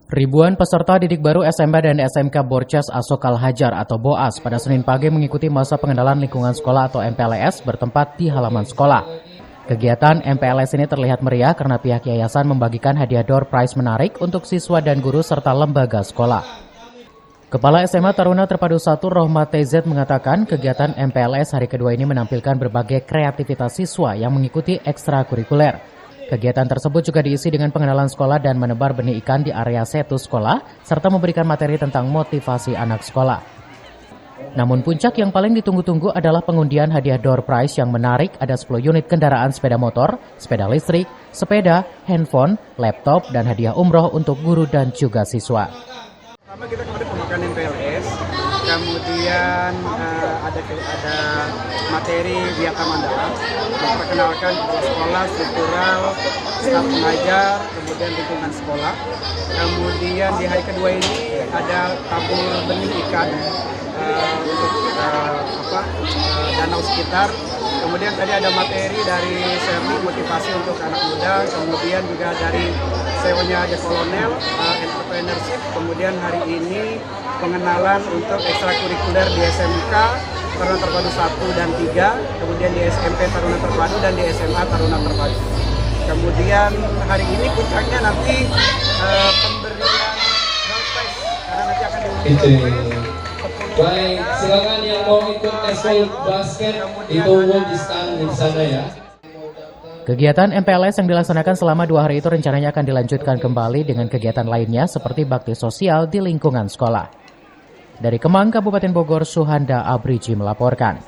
Ribuan peserta didik baru SMP dan SMK Borces Asok Al-Hajar atau BOAS pada Senin pagi mengikuti masa pengenalan lingkungan sekolah atau MPLS bertempat di halaman sekolah. Kegiatan MPLS ini terlihat meriah karena pihak yayasan membagikan hadiah door prize menarik untuk siswa dan guru serta lembaga sekolah. Kepala SMA Taruna Terpadu 1 Rohmat TZ mengatakan kegiatan MPLS hari kedua ini menampilkan berbagai kreativitas siswa yang mengikuti ekstrakurikuler. Kegiatan tersebut juga diisi dengan pengenalan sekolah dan menebar benih ikan di area setu sekolah, serta memberikan materi tentang motivasi anak sekolah. Namun puncak yang paling ditunggu-tunggu adalah pengundian hadiah door prize yang menarik. Ada 10 unit kendaraan sepeda motor, sepeda listrik, sepeda, handphone, laptop, dan hadiah umroh untuk guru dan juga siswa. Pertama kita kemarin pembukaan MPLS, kemudian ada materi Biaka Mandala, memperkenalkan kepala sekolah, struktural, staf pengajar, kemudian lingkungan sekolah. Kemudian di hari kedua ini ada tabur benih ikan untuk danau sekitar. Kemudian tadi ada materi dari semi motivasi untuk anak muda, kemudian juga dari CEO-nya The Colonel, entrepreneurship. Kemudian hari ini pengenalan untuk ekstrakurikuler di SMK Taruna Terpadu 1 dan 3, kemudian di SMP Taruna Terpadu dan di SMA Taruna Terpadu. Kemudian hari ini puncaknya nanti pemberian door prize, karena nanti akan diumumkan. Baik, silakan yang mau ikut eskul basket itu di stand di sana ya. Kegiatan MPLS yang dilaksanakan selama 2 hari itu rencananya akan dilanjutkan kembali dengan kegiatan lainnya seperti bakti sosial di lingkungan sekolah. Dari Kemang, Kabupaten Bogor, Suhanda Abriji melaporkan.